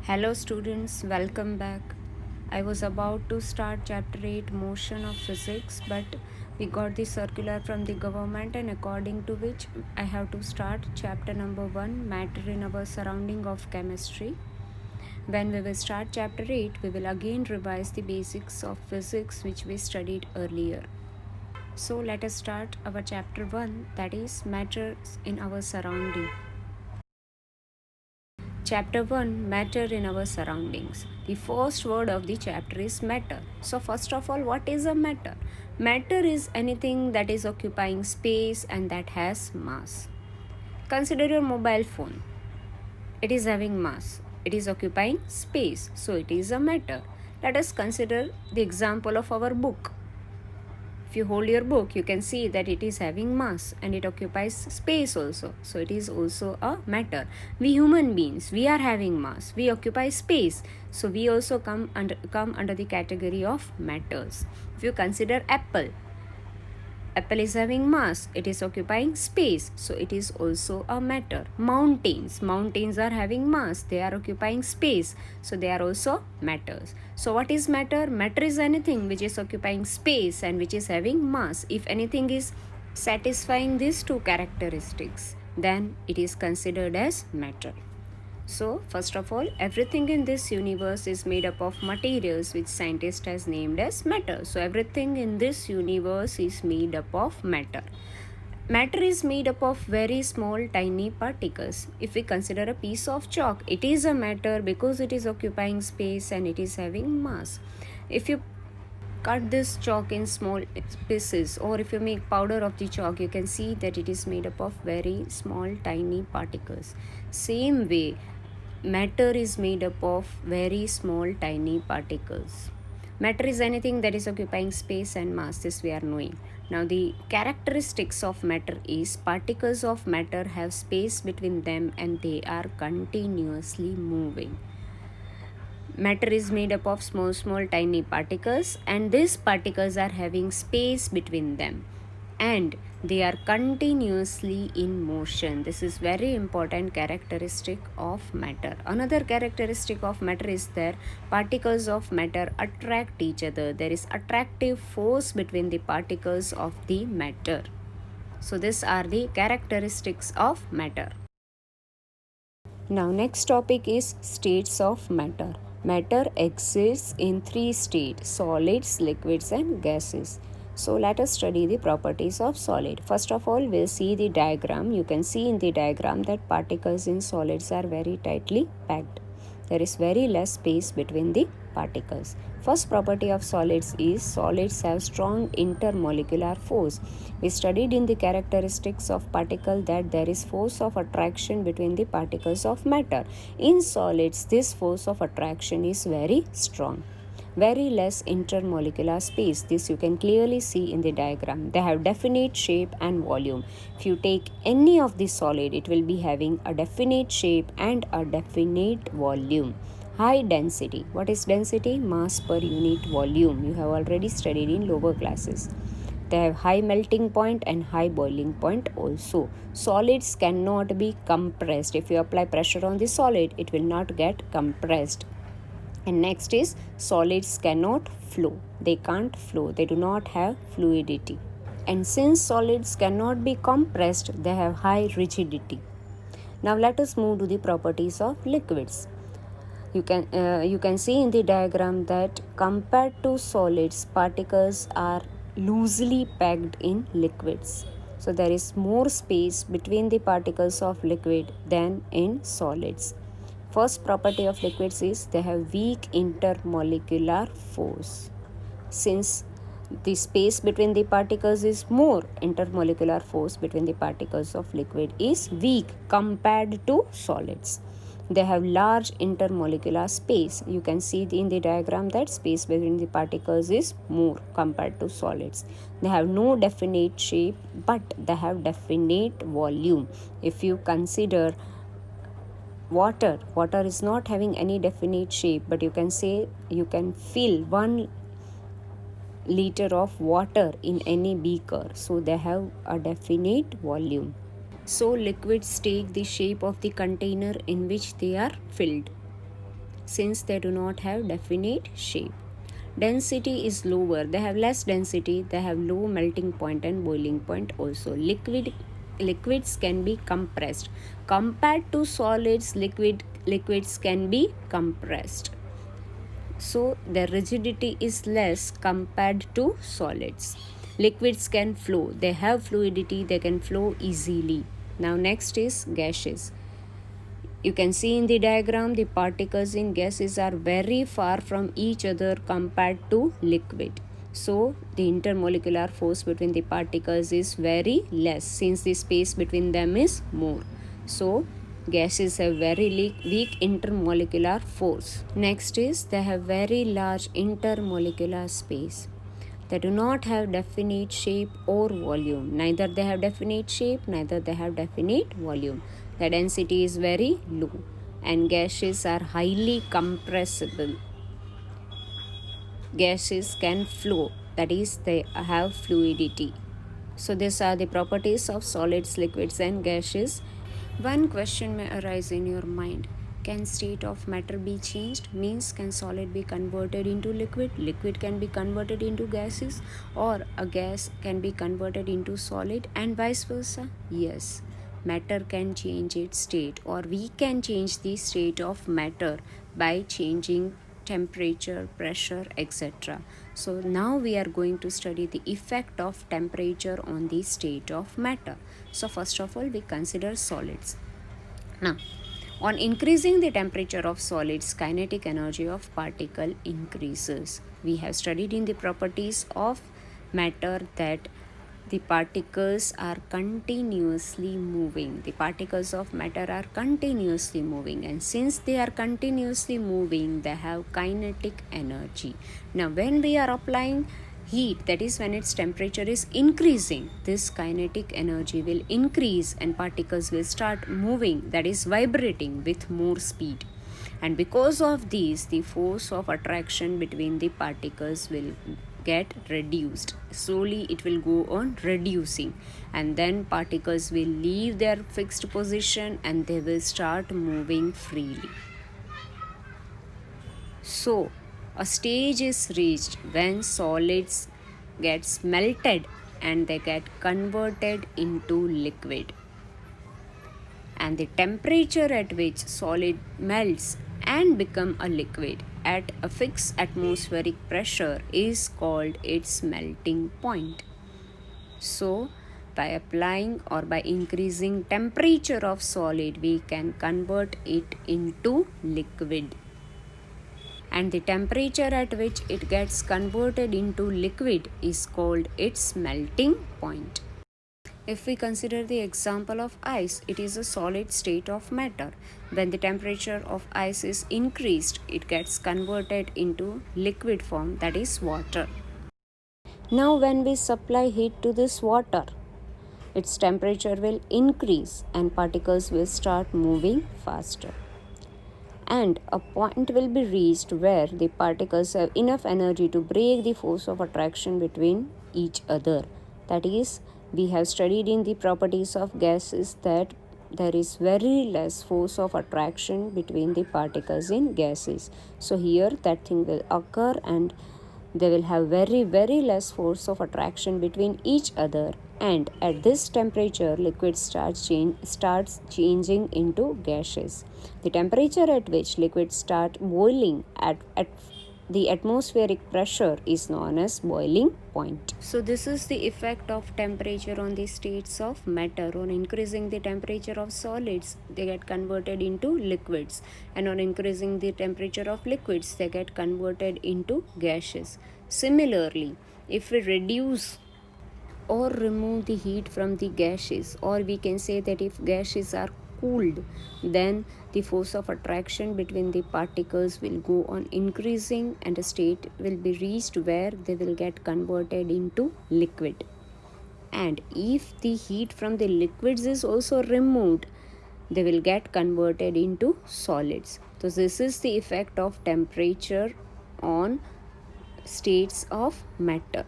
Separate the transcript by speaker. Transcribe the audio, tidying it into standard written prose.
Speaker 1: Hello students, welcome back. I was about to start chapter 8 motion of physics, but we got the circular from the government, and according to which I have to start chapter number 1 matter in our surrounding of chemistry. When we will start chapter 8, we will again revise the basics of physics which we studied earlier. So let us start our chapter 1, that is matters in our surrounding. Chapter 1 Matter in our surroundings. The first word of the chapter is matter. So, first of all, what is a matter? Matter is anything that is occupying space and that has mass. Consider your mobile phone. It is having mass, it is occupying space, so it is a matter. Let us consider the example of our book. If you hold your book, you can see that it is having mass and it occupies space also. So it is also a matter. We human beings, we are having mass. We occupy space. So we also come under the category of matters. If you consider apple, apple is having mass, it is occupying space, so it is also a matter. Mountains are having mass, they are occupying space, so they are also matters. So what is matter? Matter is anything which is occupying space and which is having mass. If anything is satisfying these two characteristics, then it is considered as matter. So, first of all, everything in this universe is made up of materials which scientist has named as matter. So, everything in this universe is made up of matter. Matter is made up of very small tiny particles. If we consider a piece of chalk, it is a matter because it is occupying space and it is having mass. If you cut this chalk in small pieces, or if you make powder of the chalk, you can see that it is made up of very small tiny particles. Same way, matter is made up of very small tiny particles. Matter is anything that is occupying space and mass, this we are knowing. Now the characteristics of matter is particles of matter have space between them and they are continuously moving. Matter is made up of small tiny particles, and these particles are having space between them and they are continuously in motion. This is very important characteristic of matter. Another characteristic of matter is that particles of matter attract each other. There is attractive force between the particles of the matter. So these are the characteristics of matter. Now next topic is states of matter. Matter exists in three states: solids, liquids and gases. So let us study the properties of solid. First of all, we'll see the diagram. You can see in the diagram that particles in solids are very tightly packed. There is very less space between the particles. First property of solids is solids have strong intermolecular force. We studied in the characteristics of particle that there is force of attraction between the particles of matter. In solids, this force of attraction is very strong. Very less intermolecular space. This you can clearly see in the diagram. They have definite shape and volume. If you take any of the solid, it will be having a definite shape and a definite volume. High density. What is density? Mass per unit volume. You have already studied in lower classes. They have high melting point and high boiling point also. Solids cannot be compressed. If you apply pressure on the solid, it will not get compressed. And next is solids cannot flow. They can't flow. They do not have fluidity. And since solids cannot be compressed, they have high rigidity. Now let us move to the properties of liquids. You can see in the diagram that compared to solids, particles are loosely packed in liquids. So there is more space between the particles of liquid than in solids. First property of liquids is they have weak intermolecular force. Since the space between the particles is more, intermolecular force between the particles of liquid is weak compared to solids. They have large intermolecular space. You can see in the diagram that space between the particles is more compared to solids. They have no definite shape, but they have definite volume. If you consider water is not having any definite shape, but you can fill 1 liter of water in any beaker, so they have a definite volume. So liquids take the shape of the container in which they are filled. since they do not have definite shape. Density is lower, they have less density, they have low melting point and boiling point also. Liquids can be compressed. Compared to solids, liquids can be compressed. So their rigidity is less compared to solids. Liquids can flow, they have fluidity, they can flow easily. Now next is gases. You can see in the diagram the particles in gases are very far from each other compared to liquid. So the intermolecular force between the particles is very less since the space between them is more. So gases have very weak intermolecular force. Next is they have very large intermolecular space. They do not have definite shape or volume. Neither they have definite shape, neither they have definite volume. The density is very low and gases are highly compressible. Gases can flow, that is, they have fluidity. So these are the properties of solids, liquids and gases. One question may arise in your mind. Can state of matter be changed? Means can solid be converted into liquid? Liquid can be converted into gases, or a gas can be converted into solid, and vice versa? Yes. Matter can change its state, or we can change the state of matter by changing temperature, pressure, etc. So now we are going to study the effect of temperature on the state of matter. So first of all, we consider solids. Now, on increasing the temperature of solids, kinetic energy of particle increases. We have studied in the properties of matter that the particles are continuously moving. The particles of matter are continuously moving, and since they are continuously moving, they have kinetic energy. Now, when we are applying heat, that is when its temperature is increasing, this kinetic energy will increase and particles will start moving, that is vibrating with more speed. And because of these, the force of attraction between the particles will get reduced. Slowly it will go on reducing, and then particles will leave their fixed position and they will start moving freely. So a stage is reached when solids gets melted and they get converted into liquid, and the temperature at which solid melts and become a liquid at a fixed atmospheric pressure is called its melting point. So by applying or by increasing temperature of solid, we can convert it into liquid, and the temperature at which it gets converted into liquid is called its melting point. If we consider the example of ice, it is a solid state of matter. When the temperature of ice is increased, it gets converted into liquid form, that is water. Now when we supply heat to this water, its temperature will increase and particles will start moving faster. And a point will be reached where the particles have enough energy to break the force of attraction between each other. That is, we have studied in the properties of gases that there is very less force of attraction between the particles in gases. So here that thing will occur and they will have very less force of attraction between each other, and at this temperature liquid starts changing into gases. The temperature at which liquids start boiling at the atmospheric pressure is known as boiling point. So this is the effect of temperature on the states of matter. On increasing the temperature of solids, they get converted into liquids, and on increasing the temperature of liquids, they get converted into gases. Similarly, if we reduce or remove the heat from the gases, or we can say that if gases are cooled, then the force of attraction between the particles will go on increasing and a state will be reached where they will get converted into liquid. And if the heat from the liquids is also removed, they will get converted into solids. So this is the effect of temperature on states of matter.